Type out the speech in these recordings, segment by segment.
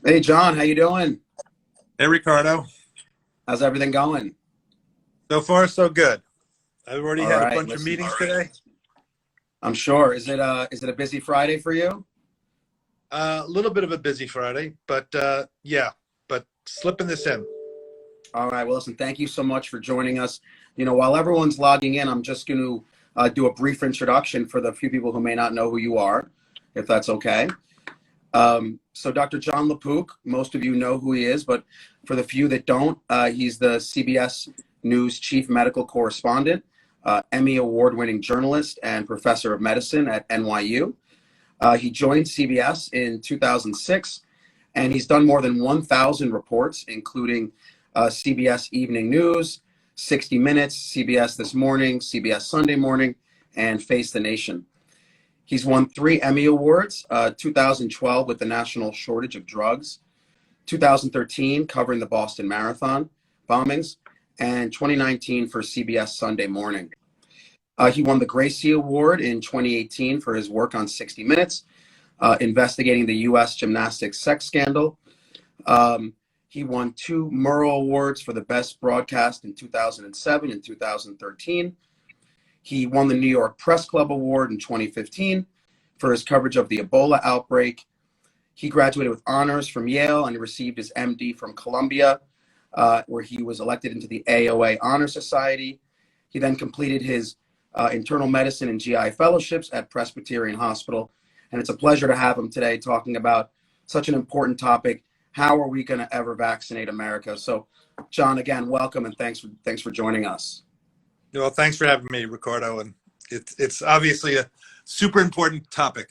Hey, John, how you doing? Hey, Ricardo. How's everything going? So far, so good. I've already All had a right, bunch of listen, meetings today. I'm sure. Is it a busy Friday for you? A little bit of a busy Friday, but yeah, but slipping this in. All right, well, listen, thank you so much for joining us. While everyone's logging in, I'm just going to do a brief introduction for the few people who may not know who you are, if that's okay. So Dr. John Lapook, most of you know who he is, but for the few that don't, he's the CBS News Chief Medical Correspondent, Emmy Award-winning journalist, and professor of medicine at NYU. He joined CBS in 2006, and he's done more than 1,000 reports, including CBS Evening News, 60 Minutes, CBS This Morning, CBS Sunday Morning, and Face the Nation. He's won 3 Emmy Awards, 2012 with the National Shortage of Drugs, 2013 covering the Boston Marathon bombings, and 2019 for CBS Sunday Morning. He won the Gracie Award in 2018 for his work on 60 Minutes, investigating the U.S. gymnastics sex scandal. He won 2 Murrow Awards for the best broadcast in 2007 and 2013. He won the New York Press Club Award in 2015 for his coverage of the Ebola outbreak. He graduated with honors from Yale and received his MD from Columbia, where he was elected into the AOA Honor Society. He then completed his internal medicine and GI fellowships at Presbyterian Hospital. And it's a pleasure to have him today talking about such an important topic. How are we going to ever vaccinate America? So, John, again, welcome and thanks for joining us. Well, thanks for having me, Ricardo. And it's obviously a super important topic.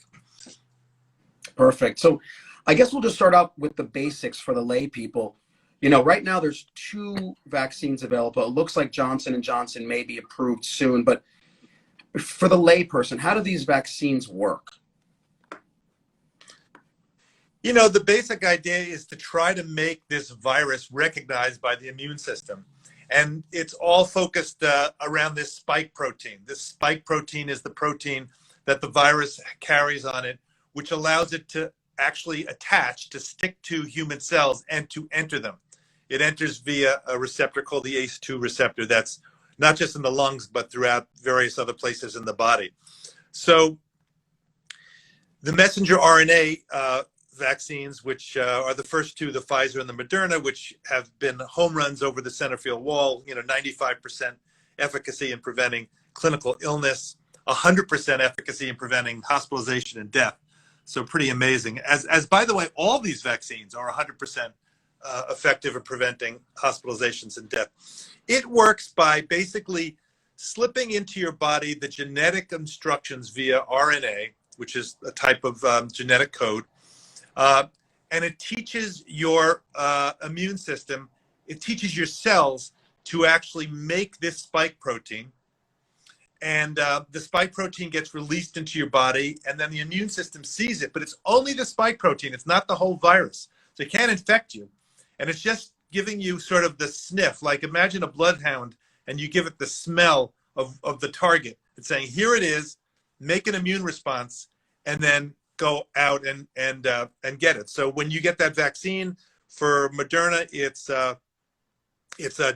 Perfect. So I guess we'll just start out with the basics for the lay people. Right now there's 2 vaccines available. It looks like Johnson & Johnson may be approved soon, but for the lay person, how do these vaccines work? The basic idea is to try to make this virus recognized by the immune system. And it's all focused around this spike protein. This spike protein is the protein that the virus carries on it, which allows it to actually attach, to stick to human cells and to enter them. It enters via a receptor called the ACE2 receptor that's not just in the lungs, but throughout various other places in the body. So the messenger RNA vaccines, which are the first 2, the Pfizer and the Moderna, which have been home runs over the center field wall, 95% efficacy in preventing clinical illness, 100% efficacy in preventing hospitalization and death. So pretty amazing. As by the way, all these vaccines are 100% effective in preventing hospitalizations and death. It works by basically slipping into your body the genetic instructions via RNA, which is a type of genetic code. And it teaches your immune system, it teaches your cells to actually make this spike protein. And the spike protein gets released into your body, and then the immune system sees it. But it's only the spike protein. It's not the whole virus. So it can't infect you. And it's just giving you sort of the sniff. Like imagine a bloodhound, and you give it the smell of the target. It's saying, here it is, make an immune response, and then go out and get it. So when you get that vaccine for Moderna, it's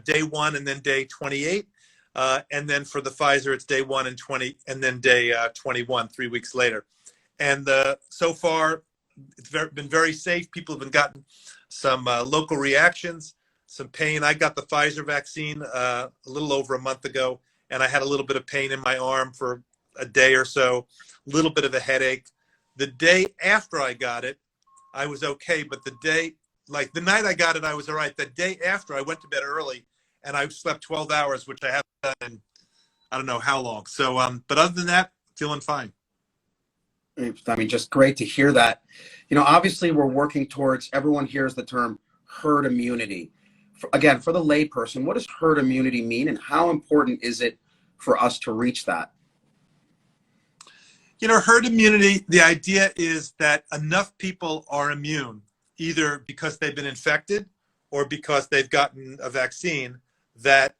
day 1 and then day 28, and then for the Pfizer, it's day 1 and 20, and then day 21, 3 weeks later. And so far, it's been very safe. People have been gotten some local reactions, some pain. I got the Pfizer vaccine a little over a month ago, and I had a little bit of pain in my arm for a day or so, a little bit of a headache. The day after I got it, I was okay. But the night I got it, I was all right. The day after, I went to bed early and I slept 12 hours, which I haven't done in I don't know how long. So, but other than that, feeling fine. I mean, just great to hear that. Obviously we're working towards, everyone hears the term herd immunity. Again, for the layperson, what does herd immunity mean and how important is it for us to reach that? Herd immunity, the idea is that enough people are immune, either because they've been infected or because they've gotten a vaccine, that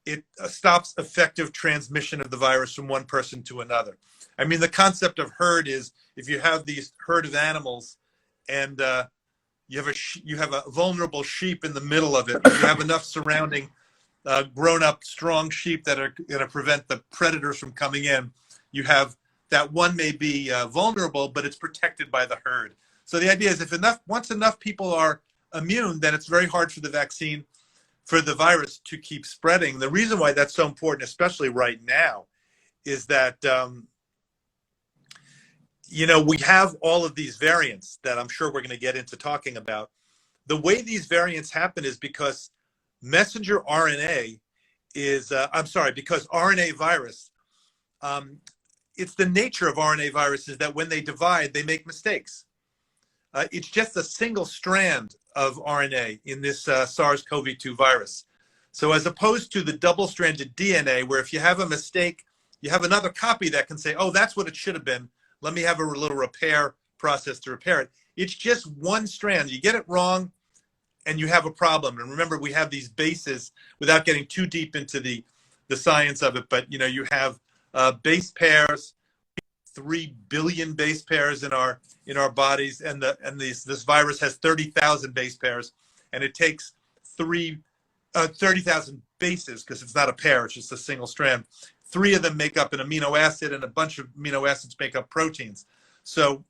it stops effective transmission of the virus from one person to another. I mean, the concept of herd is if you have these herd of animals and you have a vulnerable sheep in the middle of it. You have enough surrounding grown-up, strong sheep that are going to prevent the predators from coming in. You have that one may be vulnerable, but it's protected by the herd. So the idea is once enough people are immune, then it's very hard for the vaccine, for the virus to keep spreading. The reason why that's so important, especially right now, is that, we have all of these variants that I'm sure we're going to get into talking about. The way these variants happen is because messenger RNA because RNA virus, it's the nature of RNA viruses that when they divide, they make mistakes. It's just a single strand of RNA in this SARS-CoV-2 virus. So as opposed to the double-stranded DNA, where if you have a mistake, you have another copy that can say, oh, that's what it should have been. Let me have a little repair process to repair it. It's just one strand. You get it wrong, and you have a problem. And remember, we have these bases, without getting too deep into the science of it, but you have base pairs, 3 billion base pairs in our bodies, and this virus has 30,000 base pairs, and it takes 30,000 bases, because it's not a pair, it's just a single strand. 3 of them make up an amino acid, and a bunch of amino acids make up proteins. So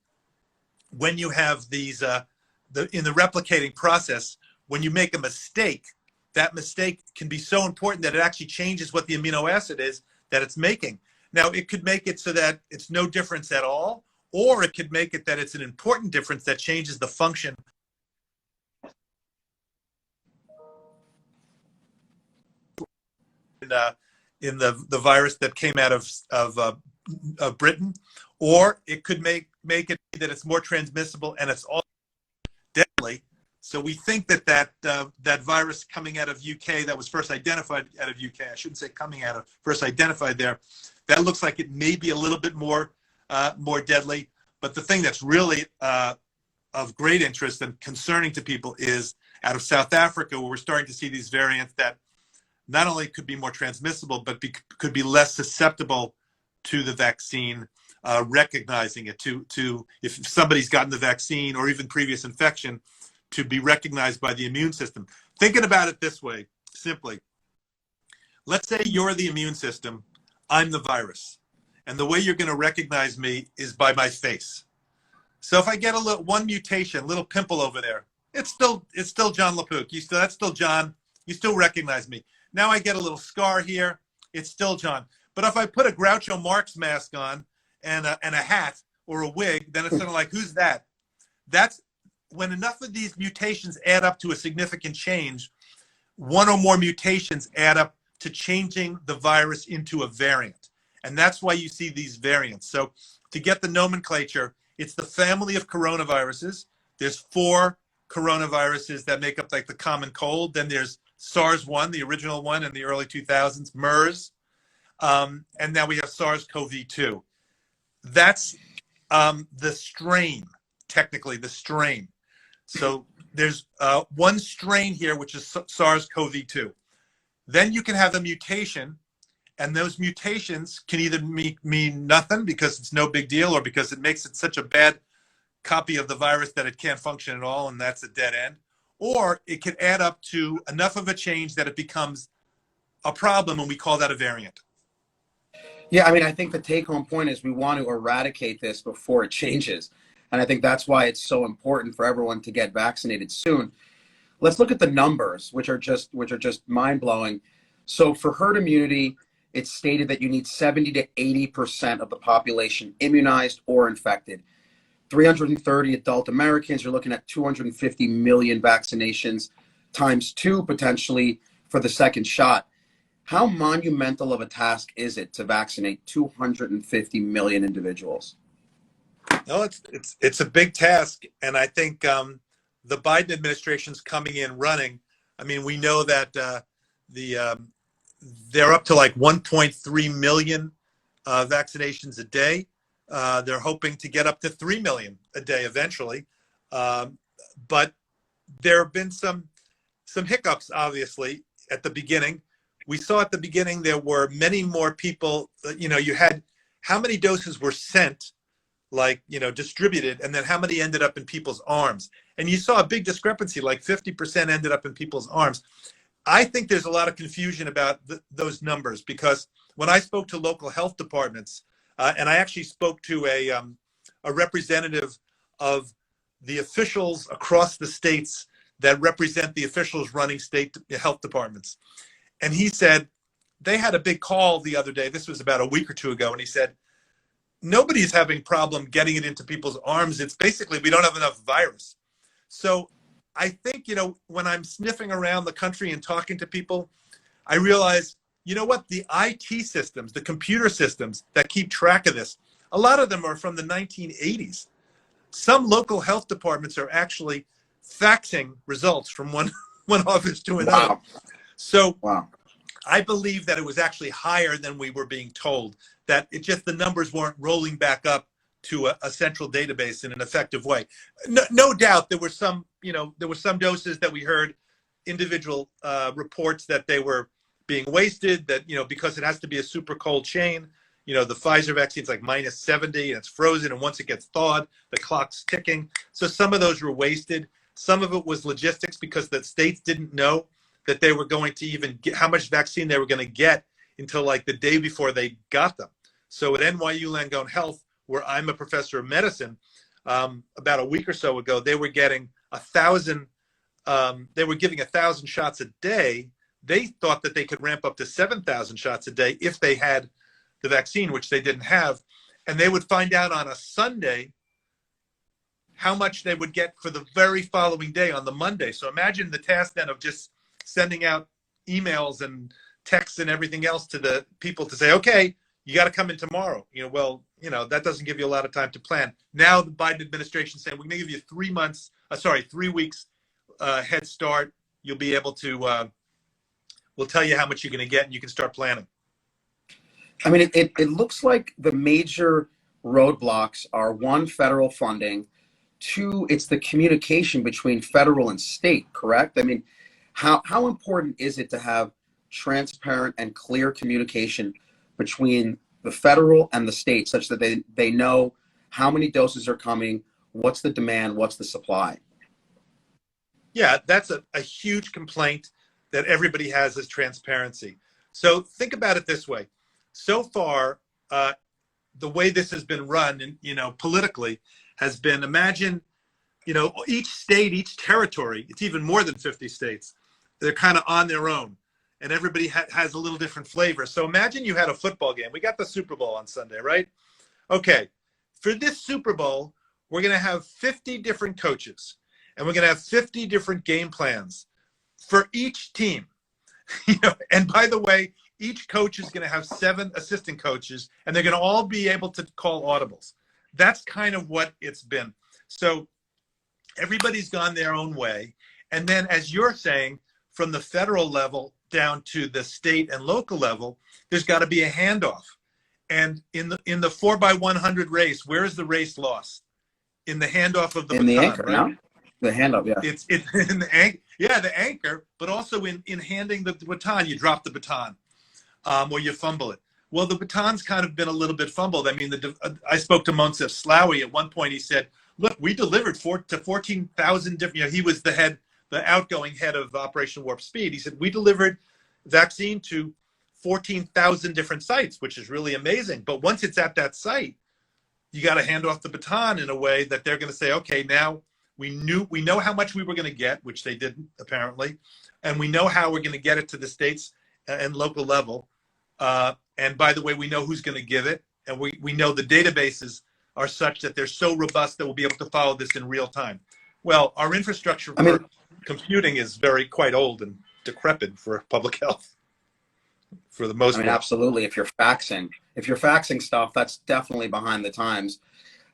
when you have these in the replicating process, when you make a mistake, that mistake can be so important that it actually changes what the amino acid is that it's making. Now, it could make it so that it's no difference at all, or it could make it that it's an important difference that changes the function. In the virus that came out of Britain, or it could make it that it's more transmissible and it's all deadly. So we think that virus coming out of UK, that was first identified out of UK, I shouldn't say coming out of, first identified there, that looks like it may be a little bit more deadly. But the thing that's really of great interest and concerning to people is out of South Africa, where we're starting to see these variants that not only could be more transmissible, but could be less susceptible to the vaccine, recognizing it, to if somebody's gotten the vaccine or even previous infection, to be recognized by the immune system. Thinking about it this way, simply, let's say you're the immune system, I'm the virus, and the way you're going to recognize me is by my face. So if I get one mutation, little pimple over there, it's still John Lapook. That's still John. You still recognize me. Now I get a little scar here. It's still John. But if I put a Groucho Marx mask on and a hat or a wig, then it's sort of like, who's that? That's when enough of these mutations add up to a significant change. One or more mutations add up to changing the virus into a variant. And that's why you see these variants. So to get the nomenclature, it's the family of coronaviruses. There's 4 coronaviruses that make up like the common cold. Then there's SARS-1, the original one in the early 2000s, MERS, and now we have SARS-CoV-2. That's the strain, technically the strain. So there's one strain here, which is SARS-CoV-2. Then you can have a mutation, and those mutations can either mean nothing because it's no big deal, or because it makes it such a bad copy of the virus that it can't function at all, and that's a dead end. Or it could add up to enough of a change that it becomes a problem, and we call that a variant. Yeah, I mean, I think the take-home point is we want to eradicate this before it changes. And I think that's why it's so important for everyone to get vaccinated soon. Let's look at the numbers, which are just mind-blowing. So for herd immunity, it's stated that you need 70 to 80% of the population immunized or infected. 330 adult Americans, you're looking at 250 million vaccinations times 2 potentially for the second shot. How monumental of a task is it to vaccinate 250 million individuals? No, it's a big task, and I think the Biden administration's coming in running. I mean, we know that they're up to like 1.3 million vaccinations a day. They're hoping to get up to 3 million a day eventually, but there have been some hiccups, obviously, at the beginning. We saw at the beginning there were many more people. You had how many doses were sent like, distributed, and then how many ended up in people's arms. And you saw a big discrepancy, like 50% ended up in people's arms. I think there's a lot of confusion about those numbers, because when I spoke to local health departments, and I actually spoke to a representative of the officials across the states that represent the officials running state health departments. And he said they had a big call the other day. This was about a week or two ago. And he said, nobody's having problem getting it into people's arms. It's basically, we don't have enough virus. So I think, when I'm sniffing around the country and talking to people, I realize, you know what, the IT systems, the computer systems that keep track of this, a lot of them are from the 1980s. Some local health departments are actually faxing results from one office to another. Wow. So Wow. I believe that it was actually higher than we were being told, that it just, the numbers weren't rolling back up to a central database in an effective way. No doubt there were some, doses that we heard individual reports that they were being wasted, that, because it has to be a super cold chain, the Pfizer vaccine's like -70 and it's frozen. And once it gets thawed, the clock's ticking. So some of those were wasted. Some of it was logistics, because the states didn't know that they were going to even get how much vaccine they were going to get until like the day before they got them. So at NYU Langone Health, where I'm a professor of medicine, about a week or so ago, they were getting 1,000. They were giving 1,000 shots a day. They thought that they could ramp up to 7,000 shots a day if they had the vaccine, which they didn't have. And they would find out on a Sunday how much they would get for the very following day on the Monday. So imagine the task then of just sending out emails and texts and everything else to the people to say, okay, you got to come in tomorrow. That doesn't give you a lot of time to plan. Now the Biden administration is saying, we're going to give you 3 weeks head start. You'll be able to, we'll tell you how much you're going to get, and you can start planning. I mean, it looks like the major roadblocks are, one, federal funding, two, it's the communication between federal and state, correct? I mean, how important is it to have transparent and clear communication between the federal and the state, such that they know how many doses are coming, what's the demand, what's the supply? Yeah, that's a huge complaint that everybody has, is transparency. So think about it this way. So far, the way this has been run, and politically, has been, imagine, each state, each territory, it's even more than 50 states, they're kind of on their own, and everybody has a little different flavor. So imagine you had a football game. We got the Super Bowl on Sunday, right? Okay, for this Super Bowl, we're going to have 50 different coaches, and we're going to have 50 different game plans for each team. And by the way, each coach is going to have 7 assistant coaches, and they're going to all be able to call audibles. That's kind of what it's been. So everybody's gone their own way. And then, as you're saying, from the federal level down to the state and local level, there's got to be a handoff. And in the 4x100 race, where is the race lost? In the handoff of the baton, the anchor, right? no? The handoff, yeah. It's in the anchor, the anchor, but also in handing the baton, you drop the baton, or you fumble it. Well, the baton's kind of been a little bit fumbled. I mean, I spoke to Monsef Slawi at one point. He said, "Look, we delivered to 14,000 different." He was the outgoing head of Operation Warp Speed. He said, "We delivered vaccine to 14,000 different sites, which is really amazing. But once it's at that site, you got to hand off the baton in a way that they're going to say, okay, now we know how much we were going to get," which they didn't apparently, "and we know how we're going to get it to the states and local level. And by the way, we know who's going to give it, and we know the databases are such that they're so robust that we'll be able to follow this in real time." Well, our infrastructure for computing is quite old and decrepit for public health, for the most part. Absolutely. If you're faxing stuff, that's definitely behind the times.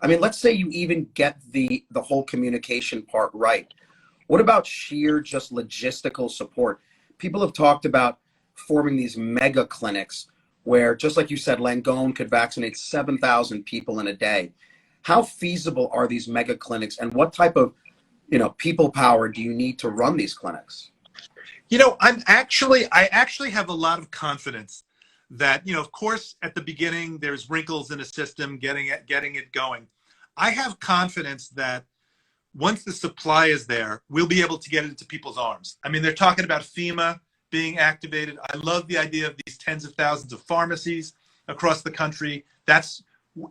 I mean, let's say you even get the whole communication part right. What about sheer just logistical support? People have talked about forming these mega clinics where, just like you said, Langone could vaccinate 7,000 people in a day. How feasible are these mega clinics, and what type of people power do you need to run these clinics? I actually have a lot of confidence that, of course, at the beginning, there's wrinkles in a system getting it going. I have confidence that once the supply is there, we'll be able to get it into people's arms. I mean, they're talking about FEMA being activated. I love the idea of these tens of thousands of pharmacies across the country. That's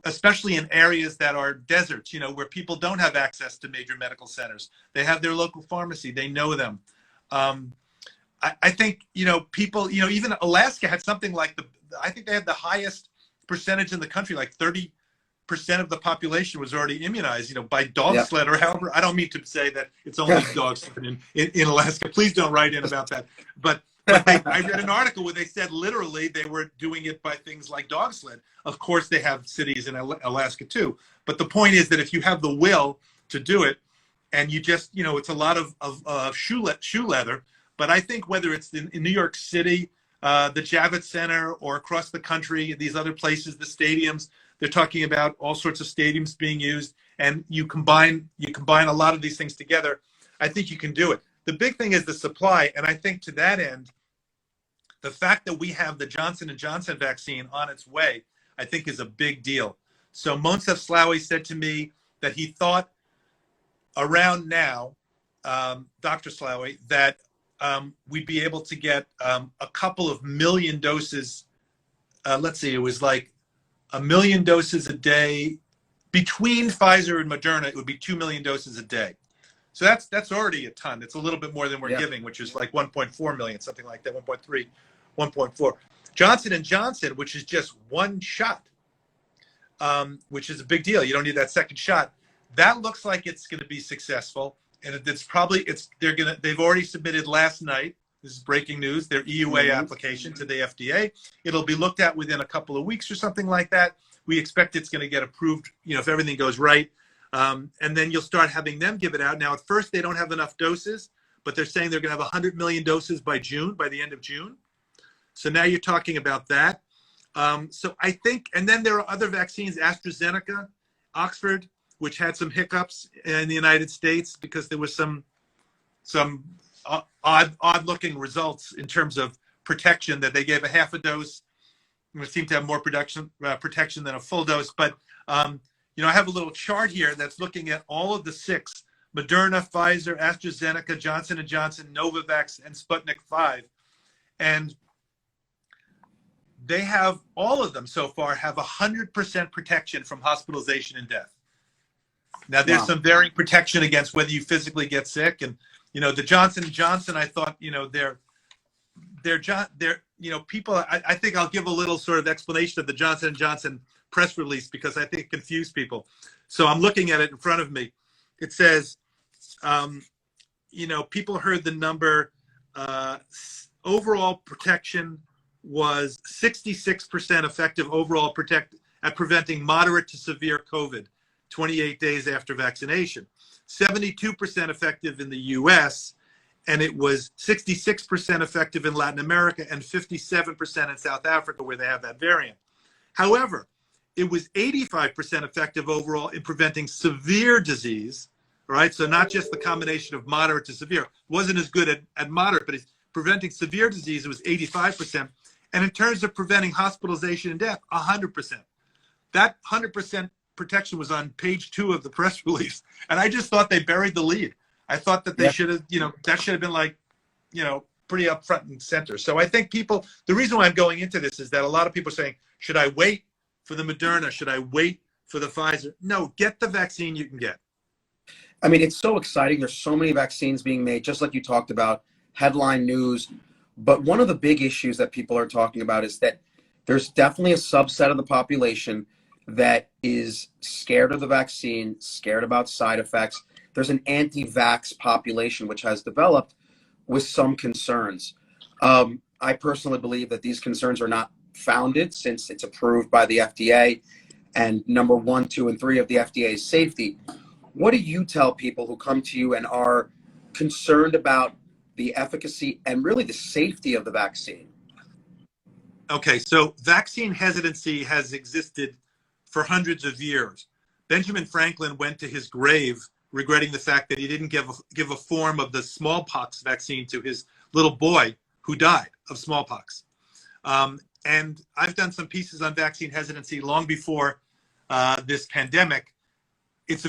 especially in areas that are deserts, where people don't have access to major medical centers. They have their local pharmacy. They know them. I think, people, even Alaska had something like I think they had the highest percentage in the country, like 30% of the population was already immunized, by dog sled or however. I don't mean to say that it's only dog sled in Alaska. Please don't write in about that. But I read an article where they said literally they were doing it by things like dog sled. Of course, they have cities in Alaska too. But the point is that if you have the will to do it, and you just, it's a lot of shoe leather. But I think whether it's in New York City, the Javits Center, or across the country, these other places, the stadiums, they're talking about all sorts of stadiums being used, and you combine a lot of these things together. I think you can do it. The big thing is the supply, and I think to that end, the fact that we have the Johnson & Johnson vaccine on its way, I think is a big deal. So Monsef Slaoui said to me that he thought around now, Dr. Slaoui, that we'd be able to get a couple of million doses. Let's see, it was like 1 million doses a day. Between Pfizer and Moderna, it would be 2 million doses a day. So that's already a ton. It's a little bit more than we're giving, which is like 1.4 million, something like that, 1.3, 1.4. Johnson & Johnson, which is just one shot, which is a big deal. You don't need that second shot. That looks like it's going to be successful. And they've already submitted last night, this is breaking news, their EUA application to the FDA. It'll be looked at within a couple of weeks or something like that. We expect it's going to get approved, if everything goes right. And then you'll start having them give it out. Now, at first, they don't have enough doses, but they're saying they're going to have 100 million doses by the end of June. So now you're talking about that. So I think, and then there are other vaccines, AstraZeneca, Oxford, which had some hiccups in the United States because there was some odd-looking results in terms of protection, that they gave a half a dose. It seemed to have more protection than a full dose. But, I have a little chart here that's looking at all of the 6, Moderna, Pfizer, AstraZeneca, Johnson & Johnson, Novavax, and Sputnik 5. And they have, all of them so far, have 100% protection from hospitalization and death. Now, there's some varying protection against whether you physically get sick. And, the Johnson & Johnson, I thought, they're people, I think I'll give a little sort of explanation of the Johnson & Johnson press release because I think it confused people. So I'm looking at it in front of me. It says, people heard the number, overall protection was 66% effective overall at preventing moderate to severe COVID 28 days after vaccination, 72% effective in the US, and it was 66% effective in Latin America and 57% in South Africa where they have that variant. However, it was 85% effective overall in preventing severe disease, right? So not just the combination of moderate to severe. It wasn't as good at moderate, but it's preventing severe disease, it was 85%. And in terms of preventing hospitalization and death, 100%. That 100% protection was on page 2 of the press release. And I just thought they buried the lead. I thought that they should have, that should have been like, pretty up front and center. So I think the reason why I'm going into this is that a lot of people are saying, should I wait for the Moderna? Should I wait for the Pfizer? No, get the vaccine you can get. I mean, it's so exciting. There's so many vaccines being made, just like you talked about, headline news. But one of the big issues that people are talking about is that there's definitely a subset of the population that is scared of the vaccine, scared about side effects. There's an anti-vax population which has developed with some concerns. I personally believe that these concerns are not founded since it's approved by the FDA and number 1, 2, and 3 of the FDA's safety. What do you tell people who come to you and are concerned about the efficacy and really the safety of the vaccine? Okay, so vaccine hesitancy has existed for hundreds of years. Benjamin Franklin went to his grave regretting the fact that he didn't give a form of the smallpox vaccine to his little boy who died of smallpox. And I've done some pieces on vaccine hesitancy long before this pandemic. it's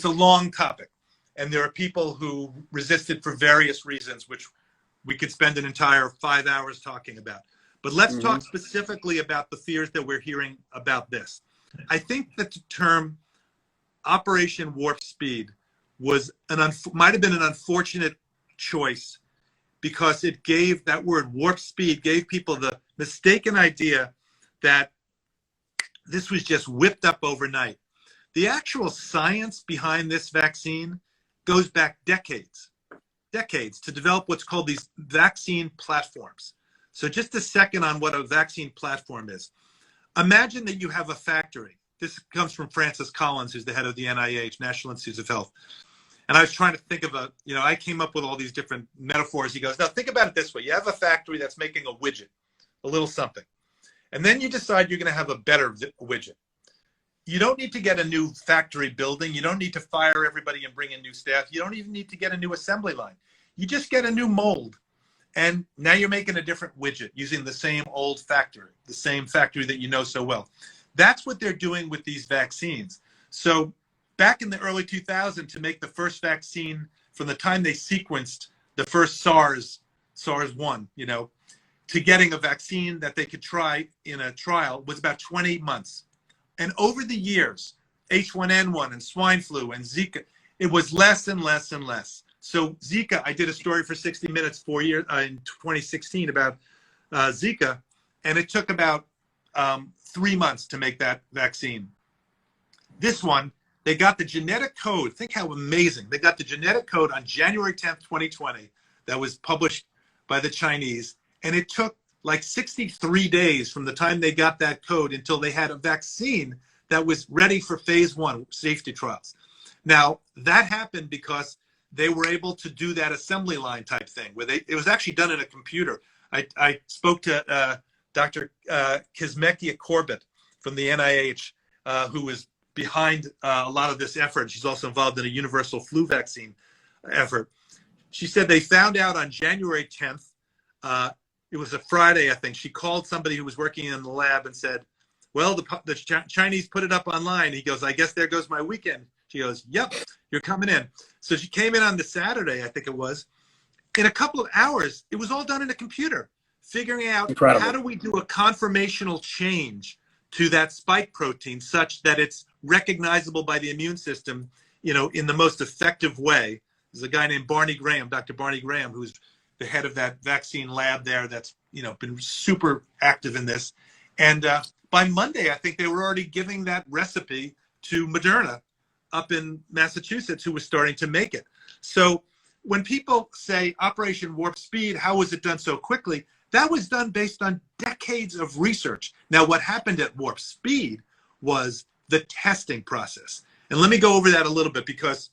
a long topic, and there are people who resist it for various reasons, which we could spend an entire 5 hours talking about. But let's talk specifically about the fears that we're hearing about this. I think that the term Operation Warp Speed might have been an unfortunate choice, because it gave, that word warp speed gave people the mistaken idea that this was just whipped up overnight. The actual science behind this vaccine goes back decades to develop what's called these vaccine platforms. So just a second on what a vaccine platform is. Imagine that you have a factory. This comes from Francis Collins, who's the head of the NIH, National Institutes of Health. And I was trying to think of I came up with all these different metaphors. He goes, now think about it this way. You have a factory that's making a widget, a little something. And then you decide you're going to have a better widget. You don't need to get a new factory building. You don't need to fire everybody and bring in new staff. You don't even need to get a new assembly line. You just get a new mold. And now you're making a different widget using the same old factory, the same factory that you know so well. That's what they're doing with these vaccines. So back in the early 2000s, to make the first vaccine, from the time they sequenced the first SARS-1, to getting a vaccine that they could try in a trial, was about 20 months. And over the years, H1N1 and swine flu and Zika, it was less and less and less. So Zika, I did a story for 60 Minutes in 2016 about Zika, and it took about 3 months to make that vaccine. This one, they got the genetic code. Think how amazing. They got the genetic code on January 10th, 2020, that was published by the Chinese. And it took like 63 days from the time they got that code until they had a vaccine that was ready for phase 1 safety trials. Now, that happened because they were able to do that assembly line type thing, where it was actually done in a computer. I spoke to Dr. Kizzmekia Corbett from the NIH, who was behind a lot of this effort. She's also involved in a universal flu vaccine effort. She said they found out on January 10th, it was a Friday, I think. She called somebody who was working in the lab and said, well, the Chinese put it up online. He goes, I guess there goes my weekend. She goes, yep, you're coming in. So she came in on the Saturday, I think it was. In a couple of hours, it was all done in a computer, figuring out how do we do a conformational change to that spike protein such that it's recognizable by the immune system, in the most effective way. There's a guy named Barney Graham, Dr. Barney Graham, who's the head of that vaccine lab there that's, been super active in this. And by Monday, I think they were already giving that recipe to Moderna up in Massachusetts, who was starting to make it. So when people say Operation Warp Speed, how was it done so quickly? That was done based on decades of research. Now, what happened at Warp Speed was the testing process. And let me go over that a little bit, because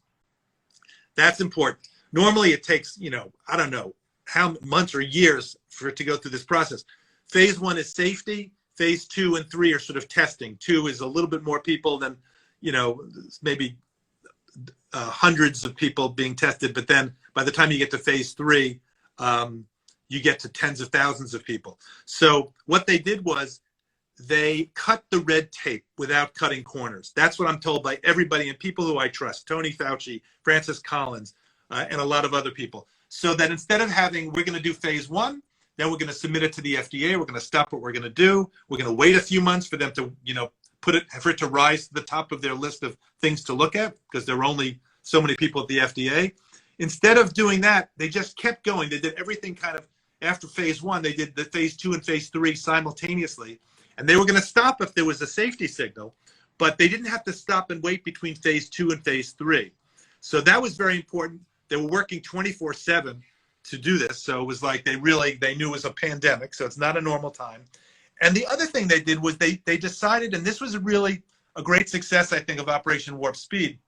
that's important. Normally it takes, I don't know how months or years for it to go through this process. Phase 1 is safety. Phase 2 and 3 are sort of testing. 2 is a little bit more people than, maybe hundreds of people being tested. But then by the time you get to phase 3, you get to tens of thousands of people. So what they did was they cut the red tape without cutting corners. That's what I'm told by everybody and people who I trust, Tony Fauci, Francis Collins, and a lot of other people. So that instead of we're going to do phase 1, then we're going to submit it to the FDA. We're going to stop what we're going to do. We're going to wait a few months for them to, for it to rise to the top of their list of things to look at, because there are only so many people at the FDA. Instead of doing that, they just kept going. They did everything kind of after phase 1. They did the phase 2 and phase 3 simultaneously. And they were going to stop if there was a safety signal, but they didn't have to stop and wait between phase 2 and phase 3. So that was very important. They were working 24/7 to do this. So it was like they knew it was a pandemic. So it's not a normal time. And the other thing they did was they decided, and this was really a great success, I think, of Operation Warp Speed.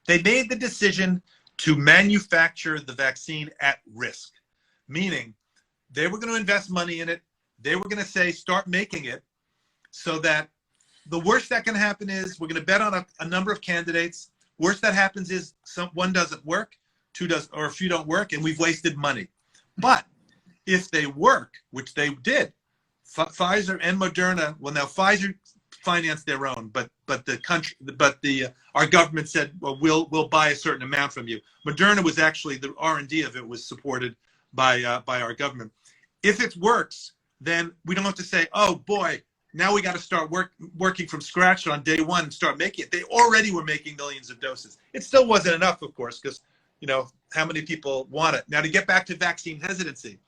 They made the decision to manufacture the vaccine at risk, meaning they were going to invest money in it. They were going to say, start making it, so that the worst that can happen is we're going to bet on a number of candidates. Worst that happens is one doesn't work, 2 does, or a few don't work, and we've wasted money. But if they work, which they did, Pfizer and Moderna, well, now Pfizer finance their own, but our government said, well, we'll buy a certain amount from you. Moderna was actually, the R&D of it was supported by our government. If it works, then we don't have to say, oh boy, now we got to start working from scratch on day one and start making it. They already were making millions of doses. It still wasn't enough, of course, because how many people want it. Now, to get back to vaccine hesitancy,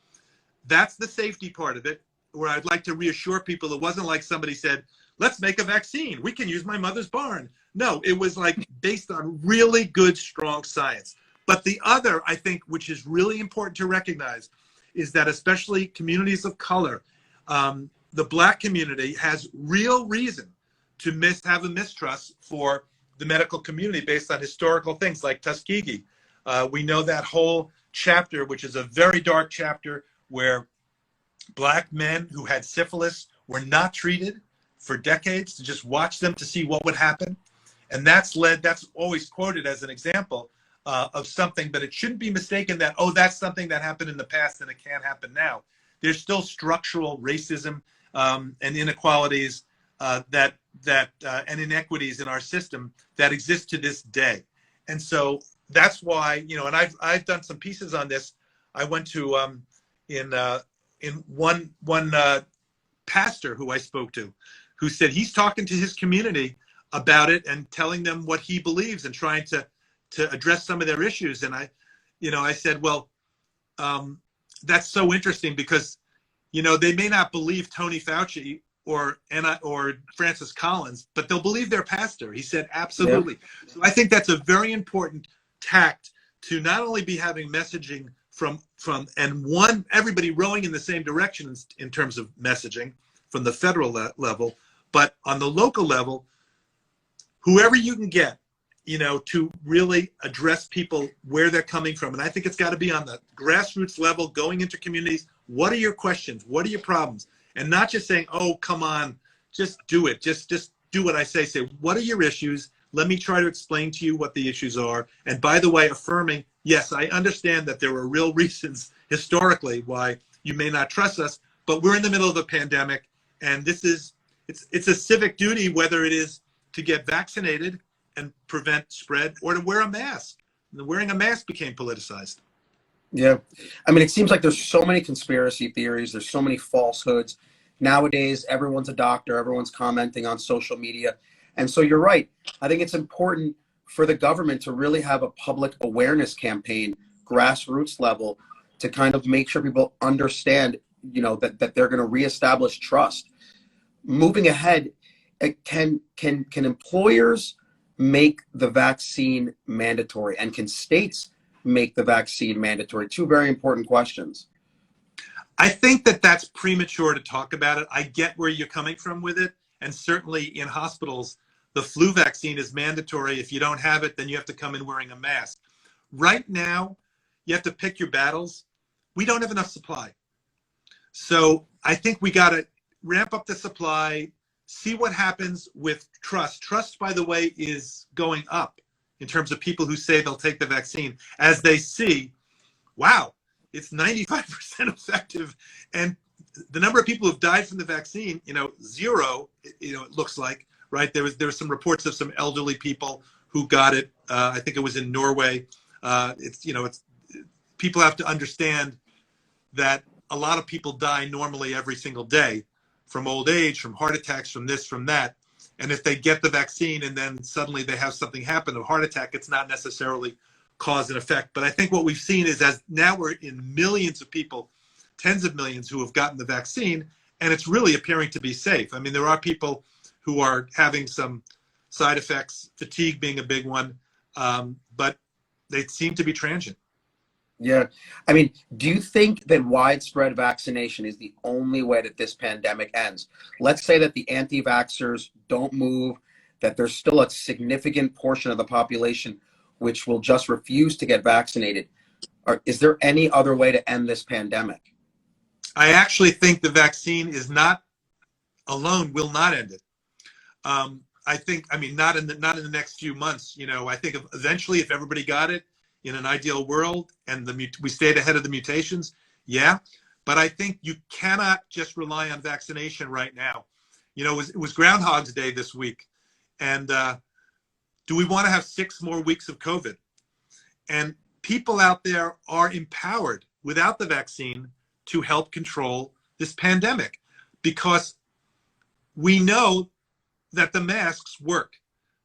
that's the safety part of it, where I'd like to reassure people it wasn't like somebody said, let's make a vaccine. We can use my mother's barn. No, it was like based on really good, strong science. But the other, I think, which is really important to recognize, is that especially communities of color, the Black community has real reason to have a mistrust for the medical community based on historical things like Tuskegee. We know that whole chapter, which is a very dark chapter, where Black men who had syphilis were not treated for decades, to just watch them to see what would happen. And that's always quoted as an example of something, but it shouldn't be mistaken that, oh, that's something that happened in the past and it can't happen now. There's still structural racism and inequalities and inequities in our system that exist to this day. And so that's why, and I've done some pieces on this. I went to in one pastor who I spoke to, who said he's talking to his community about it and telling them what he believes and trying to address some of their issues. And I said, well, that's so interesting because, they may not believe Tony Fauci or Francis Collins, but they'll believe their pastor. He said, absolutely. Yeah. So I think that's a very important tact to not only be having messaging from everybody rowing in the same direction in terms of messaging from the federal level, but on the local level, whoever you can get, to really address people where they're coming from. And I think it's got to be on the grassroots level, going into communities. What are your questions? What are your problems? And not just saying, oh, come on, just do it. Just do what I say. Say, what are your issues? Let me try to explain to you what the issues are. And by the way, affirming, yes, I understand that there were real reasons historically why you may not trust us, but we're in the middle of a pandemic. And it's a civic duty, whether it is to get vaccinated and prevent spread or to wear a mask. And wearing a mask became politicized. Yeah. I mean, it seems like there's so many conspiracy theories. There's so many falsehoods. Nowadays, everyone's a doctor. Everyone's commenting on social media. And so you're right. I think it's important for the government to really have a public awareness campaign, grassroots level, to kind of make sure people understand, that they're going to reestablish trust. Moving ahead, can employers make the vaccine mandatory, and can states make the vaccine mandatory? Two very important questions. I think that's premature to talk about it. I get where you're coming from with it. And certainly in hospitals, the flu vaccine is mandatory. If you don't have it, then you have to come in wearing a mask. Right now, you have to pick your battles. We don't have enough supply. So I think we got to ramp up the supply, see what happens with trust. Trust, by the way, is going up in terms of people who say they'll take the vaccine as they see, wow, it's 95% effective. And the number of people who've died from the vaccine, zero, it looks like, right? There was some reports of some elderly people who got it. I think it was in Norway. People have to understand that a lot of people die normally every single day from old age, from heart attacks, from this, from that. And if they get the vaccine and then suddenly they have something happen, a heart attack, it's not necessarily cause and effect. But I think what we've seen is, as now we're in millions of people, tens of millions who have gotten the vaccine, and it's really appearing to be safe. I mean, there are people who are having some side effects, fatigue being a big one, but they seem to be transient. Yeah. I mean, do you think that widespread vaccination is the only way that this pandemic ends? Let's say that the anti-vaxxers don't move, that there's still a significant portion of the population which will just refuse to get vaccinated. Is there any other way to end this pandemic? I actually think the vaccine is not alone, will not end it. Not in the next few months. I think eventually, if everybody got it, in an ideal world, and we stayed ahead of the mutations, yeah. But I think you cannot just rely on vaccination right now. You know, it was Groundhog's Day this week. And do we want to have 6 more weeks of COVID? And people out there are empowered without the vaccine to help control this pandemic, because we know that the masks work.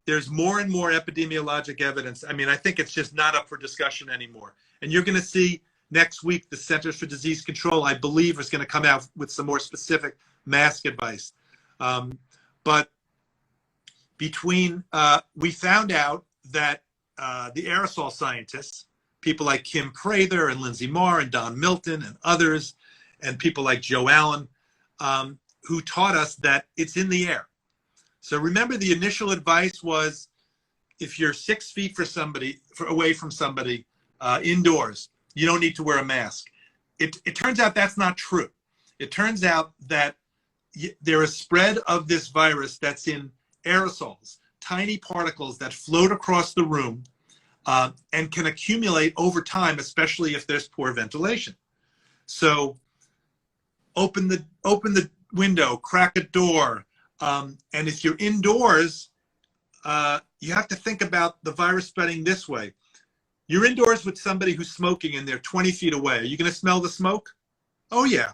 There's more and more epidemiologic evidence. I mean, I think it's just not up for discussion anymore. And you're going to see next week the Centers for Disease Control, I believe, is going to come out with some more specific mask advice. But between, we found out that the aerosol scientists, people like Kim Prather and Lindsay Marr and Don Milton and others, and people like Joe Allen, who taught us that it's in the air. So remember, the initial advice was, if you're 6 feet away from somebody indoors, you don't need to wear a mask. It turns out that's not true. It turns out that there is spread of this virus that's in aerosols, tiny particles that float across the room and can accumulate over time, especially if there's poor ventilation. So open the window, crack a door, and if you're indoors, you have to think about the virus spreading this way. You're indoors with somebody who's smoking and they're 20 feet away. Are you going to smell the smoke? Oh, yeah.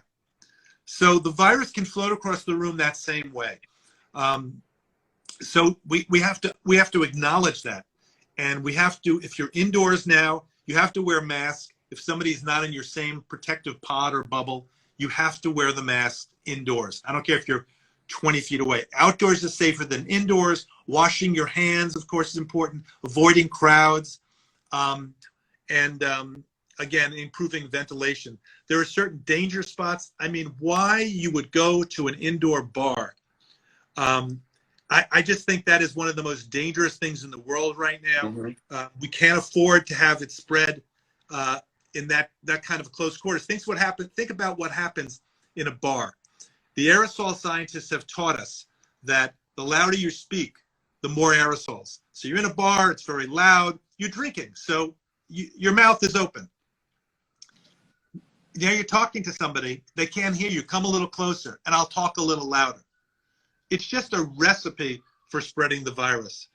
So the virus can float across the room that same way. So we have to acknowledge that. And we have to, if you're indoors now, you have to wear a mask. If somebody's not in your same protective pod or bubble, you have to wear the mask indoors. I don't care if you're 20 feet away. Outdoors is safer than indoors. Washing your hands, of course, is important. Avoiding crowds. Again, improving ventilation. There are certain danger spots. I mean, why you would go to an indoor bar? I just think that is one of the most dangerous things in the world right now. Mm-hmm. We can't afford to have it spread in that kind of close quarters. Think about what happens in a bar. The aerosol scientists have taught us that the louder you speak, the more aerosols. So you're in a bar, it's very loud, you're drinking, so your mouth is open. Now you're talking to somebody, they can't hear you, come a little closer, and I'll talk a little louder. It's just a recipe for spreading the virus.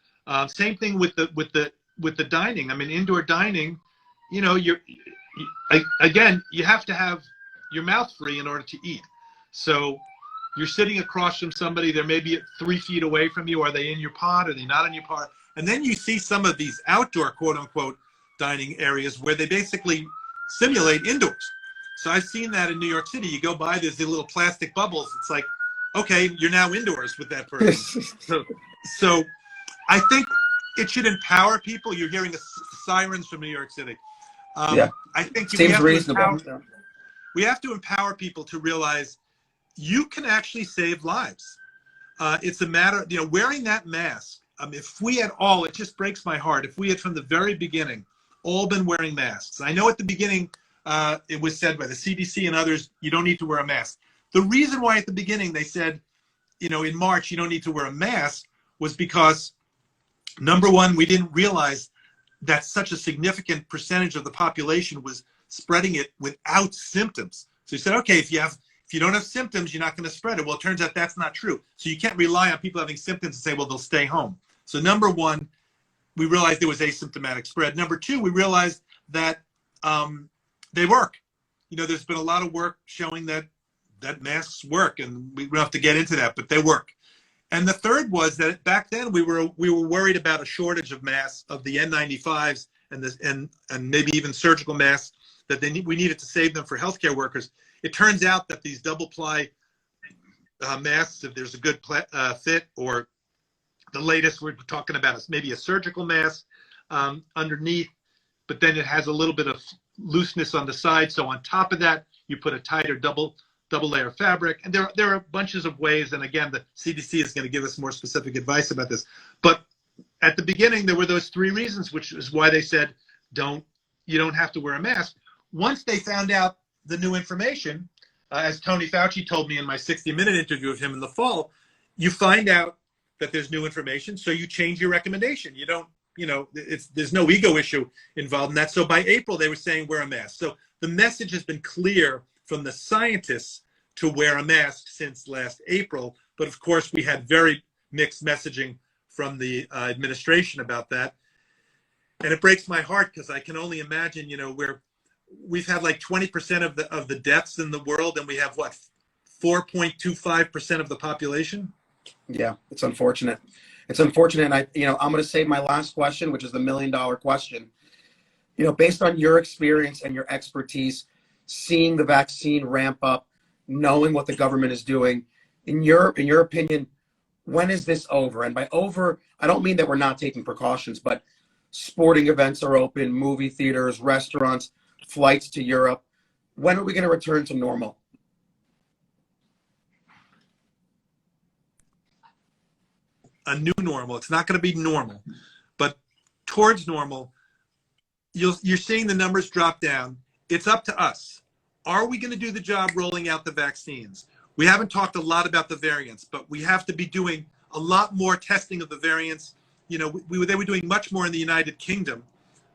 Same thing with the dining. I mean, indoor dining, you know, again, you have to have your mouth free in order to eat. So you're sitting across from somebody, they're maybe 3 feet away from you. Are they in your pod? Are they not in your pod? And then you see some of these outdoor, quote unquote, dining areas where they basically simulate indoors. So I've seen that in New York City. You go by, there's the little plastic bubbles. It's like, okay, you're now indoors with that person. So I think it should empower people. You're hearing the sirens from New York City. Yeah. I think seems reasonable. We have to empower people to realize you can actually save lives. It's a matter, you know, wearing that mask. If we had all, it just breaks my heart, if we had from the very beginning all been wearing masks. I know at the beginning it was said by the CDC and others, you don't need to wear a mask. The reason why at the beginning they said, you know, in March, you don't need to wear a mask was because, number one, we didn't realize that such a significant percentage of the population was spreading it without symptoms. So you said, okay, if you don't have symptoms, you're not going to spread it. Well, it turns out that's not true. So you can't rely on people having symptoms and say, well, they'll stay home. So number one, we realized there was asymptomatic spread. Number two, we realized that they work. You know, there's been a lot of work showing that masks work, and we don't have to get into that, but they work. And the third was that back then we were worried about a shortage of masks, of the N95s and maybe even surgical masks, that we needed to save them for healthcare workers. It turns out that these double ply masks, if there's a good fit, or the latest we're talking about is maybe a surgical mask underneath, but then it has a little bit of looseness on the side. So on top of that, you put a tighter double layer fabric. And there are bunches of ways. And again, the CDC is going to give us more specific advice about this. But at the beginning, there were those 3 reasons, which is why they said, you don't have to wear a mask. Once they found out the new information, as Tony Fauci told me in my 60-minute interview with him in the fall, you find out that there's new information, so you change your recommendation. You don't, you know, there's no ego issue involved in that. So by April, they were saying wear a mask. So the message has been clear from the scientists to wear a mask since last April. But of course, we had very mixed messaging from the administration about that. And it breaks my heart because I can only imagine, we've had like 20% of the deaths in the world, and we have what, 4.25% of the population. Yeah, it's unfortunate. It's unfortunate. And I'm going to save my last question, which is the $1 million question. Based on your experience and your expertise, seeing the vaccine ramp up, knowing what the government is doing, in your opinion, when is this over? And by over, I don't mean that we're not taking precautions, but sporting events are open, movie theaters, restaurants, flights to Europe. When are we going to return to normal? A new normal. It's not going to be normal, but towards normal. You're seeing the numbers drop down. It's up to us. Are we going to do the job rolling out the vaccines? We haven't talked a lot about the variants, but we have to be doing a lot more testing of the variants. They were doing much more in the United Kingdom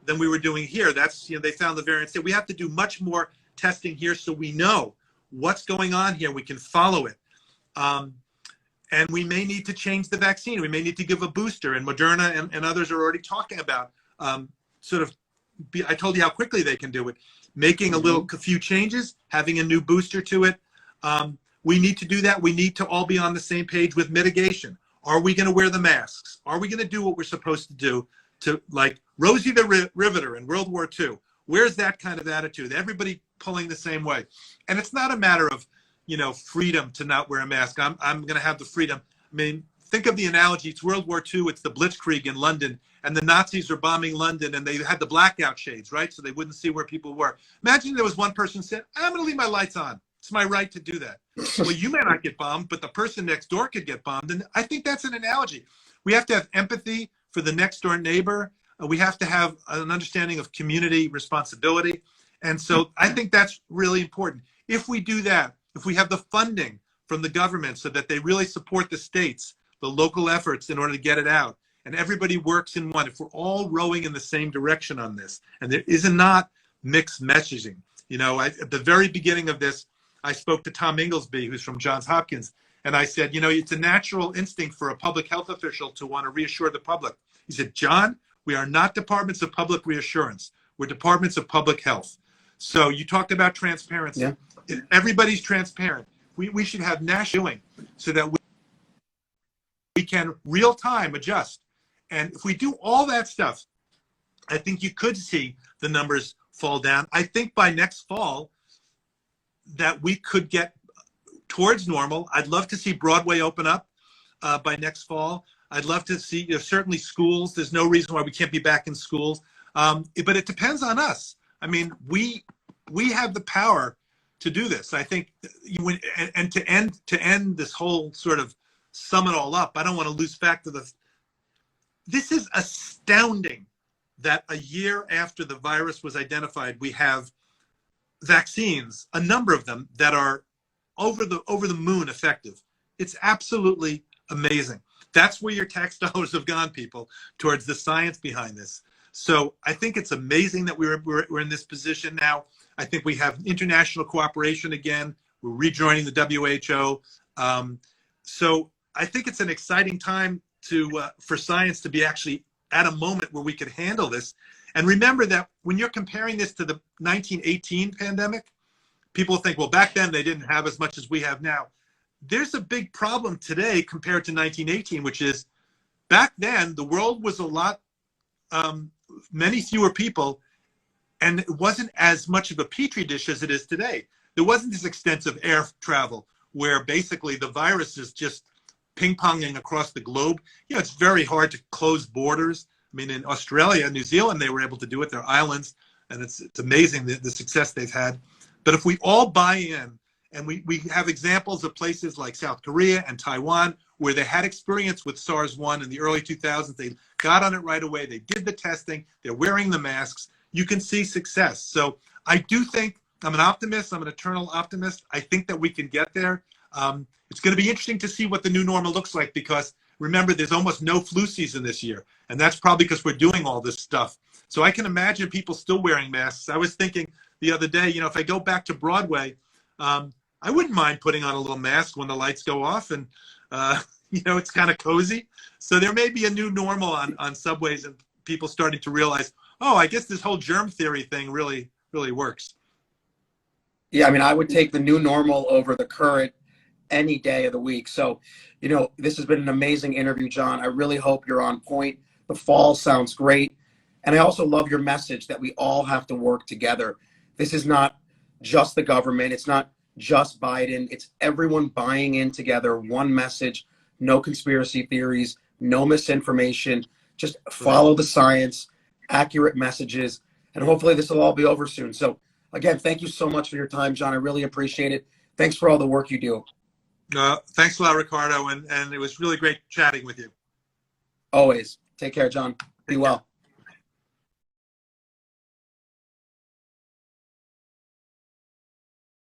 than we were doing here. That's, they found the variants there. We have to do much more testing here so we know what's going on here. We can follow it. And we may need to change the vaccine. We may need to give a booster, and Moderna and others are already talking about I told you how quickly they can do it, making a few changes, having a new booster to it. We need to do that. We need to all be on the same page with mitigation. Are we going to wear the masks? Are we going to do what we're supposed to do to, like Rosie the Riveter in World War II? Where's that kind of attitude? Everybody pulling the same way. And it's not a matter of, freedom to not wear a mask. I'm going to have the freedom. I mean, think of the analogy. It's World War II. It's the Blitzkrieg in London, and the Nazis are bombing London, and they had the blackout shades, right? So they wouldn't see where people were. Imagine there was one person who said, I'm going to leave my lights on. It's my right to do that. Well, you may not get bombed, but the person next door could get bombed. And I think that's an analogy. We have to have empathy for the next door neighbor. We have to have an understanding of community responsibility. And so I think that's really important. If we do that, if we have the funding from the government so that they really support the states, the local efforts in order to get it out, and everybody works in one, if we're all rowing in the same direction on this, and there is not mixed messaging. At the very beginning of this, I spoke to Tom Inglesby, who's from Johns Hopkins, and I said, it's a natural instinct for a public health official to want to reassure the public. He said, John, we are not departments of public reassurance. We're departments of public health. So you talked about transparency. Yeah. If everybody's transparent. We should have national doing so that we can real time adjust. And if we do all that stuff, I think you could see the numbers fall down. I think by next fall that we could get towards normal. I'd love to see Broadway open up by next fall. I'd love to see, certainly schools. There's no reason why we can't be back in schools. But it depends on us. I mean, we have the power to do this. I think, and to end this whole sort of sum it all up, I don't want to lose fact of this is astounding that a year after the virus was identified, we have vaccines, a number of them that are over the moon effective. It's absolutely amazing. That's where your tax dollars have gone, people, towards the science behind this. So I think it's amazing that we're in this position now. I think we have international cooperation again. We're rejoining the WHO. So I think it's an exciting time for science to be actually at a moment where we could handle this. And remember that when you're comparing this to the 1918 pandemic, people think, well, back then they didn't have as much as we have now. There's a big problem today compared to 1918, which is back then the world was a lot, many fewer people, and it wasn't as much of a petri dish as it is today. There wasn't this extensive air travel where basically the virus is just ping-ponging across the globe. It's very hard to close borders. I mean, in Australia, New Zealand, they were able to do it. They're islands, and it's amazing the success they've had. But if we all buy in, and we have examples of places like South Korea and Taiwan where they had experience with SARS-1 in the early 2000s. They got on it right away. They did the testing. They're wearing the masks. You can see success. So I do think, I'm an optimist. I'm an eternal optimist. I think that we can get there. It's going to be interesting to see what the new normal looks like because remember, there's almost no flu season this year. And that's probably because we're doing all this stuff. So I can imagine people still wearing masks. I was thinking the other day, if I go back to Broadway, I wouldn't mind putting on a little mask when the lights go off. And It's kind of cozy. So there may be a new normal on subways and people starting to realize, oh, I guess this whole germ theory thing really, really works. Yeah, I mean, I would take the new normal over the current any day of the week. So, this has been an amazing interview, John. I really hope you're on point. The fall sounds great. And I also love your message that we all have to work together. This is not just the government. It's not just Biden. It's everyone buying in together. One message, no conspiracy theories, no misinformation. Just follow the science, accurate messages, and hopefully this will all be over soon. So again, thank you so much for your time, John. I really appreciate it. Thanks for all the work you do. Thanks a lot, Ricardo, and it was really great chatting with you. Always. Take care, John. Be well.